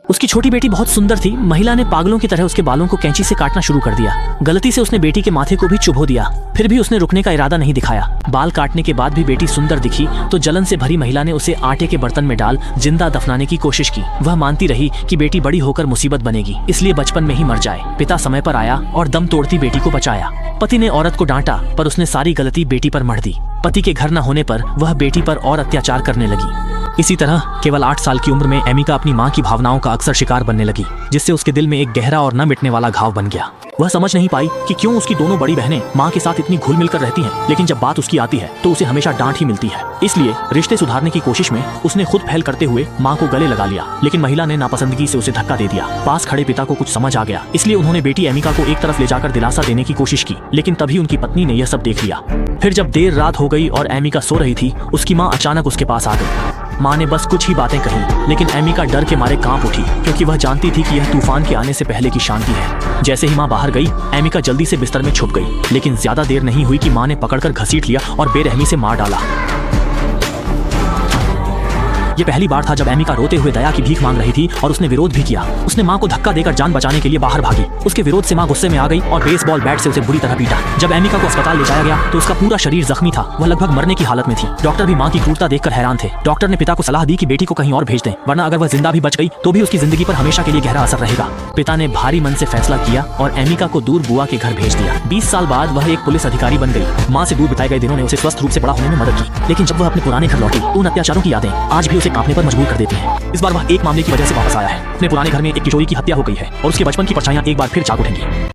उसकी छोटी बेटी बहुत सुंदर थी। महिला ने पागलों की तरह उसके बालों को कैंची से काटना शुरू कर दिया। गलती से उसने बेटी के माथे को भी चुभो दिया, फिर भी उसने रुकने का इरादा नहीं दिखाया। बाल काटने के बाद भी बेटी सुंदर दिखी तो जलन से भरी महिला ने उसे आटे के बर्तन में डाल जिंदा दफनाने की कोशिश की। वह मानती रही कि बेटी बड़ी होकर मुसीबत बनेगी, इसलिए बचपन में ही मर जाए। पिता समय पर आया और दम तोड़ती बेटी को बचाया। पति ने औरत को डांटा पर उसने सारी गलती बेटी पर मढ़ दी। पति के घर न होने पर वह बेटी पर और अत्याचार करने लगी। इसी तरह केवल 8 साल की उम्र में एमिका अपनी मां की भावनाओं का अक्सर शिकार बनने लगी, जिससे उसके दिल में एक गहरा और न मिटने वाला घाव बन गया। वह समझ नहीं पाई कि क्यों उसकी दोनों बड़ी बहनें मां के साथ इतनी घुल मिलकर रहती हैं, लेकिन जब बात उसकी आती है तो उसे हमेशा डांट ही मिलती है। इसलिए रिश्ते सुधारने की कोशिश में उसने खुद पहल करते हुए मां को गले लगा लिया, लेकिन महिला ने नापसंदगी से उसे धक्का दे दिया। पास खड़े पिता को कुछ समझ आ गया, इसलिए उन्होंने बेटी एमिका को एक तरफ ले जाकर दिलासा देने की कोशिश की, लेकिन तभी उनकी पत्नी ने यह सब देख लिया। फिर जब देर रात हो गई और एमिका सो रही थी, उसकी माँ अचानक उसके पास आ गई। माँ ने बस कुछ ही बातें कही, लेकिन एमिका डर के मारे कांप उठी, क्योंकि वह जानती थी कि यह तूफान के आने से पहले की शांति है। जैसे ही माँ बाहर गई, एमिका जल्दी से बिस्तर में छुप गई, लेकिन ज्यादा देर नहीं हुई कि माँ ने पकड़कर घसीट लिया और बेरहमी से मार डाला। ये पहली बार था जब एमिका रोते हुए दया की भीख मांग रही थी और उसने विरोध भी किया। उसने मां को धक्का देकर जान बचाने के लिए बाहर भागी। उसके विरोध से मां गुस्से में आ गई और बेसबॉल बैट से उसे बुरी तरह पीटा। जब एमिका को अस्पताल ले जाया गया तो उसका पूरा शरीर जख्मी था, वह लगभग मरने की हालत में थी। डॉक्टर भी मां की क्रूरता देखकर हैरान थे। डॉक्टर ने पिता को सलाह दी कि बेटी को कहीं और भेज दें, वरना अगर वह जिंदा भी बच गई तो भी उसकी जिंदगी पर हमेशा के लिए गहरा असर रहेगा। पिता ने भारी मन से फैसला किया और एमिका को दूर बुआ के घर भेज दिया। 20 साल बाद वह एक पुलिस अधिकारी बन गई। मां से दूर बिताए गए दिनों ने उसे स्वस्थ रूप से बड़ा होने में मदद की, लेकिन जब वह अपने पुराने घर लौटी तो उन अत्याचारों की यादें आज भी उसे कांपने पर मजबूर कर देती हैं। इस बार वह एक मामले की वजह से वापस आया है। अपने पुराने घर में एक किशोरी की हत्या हो गई है और उसके बचपन की परछाइयां एक बार फिर जाग उठेंगी।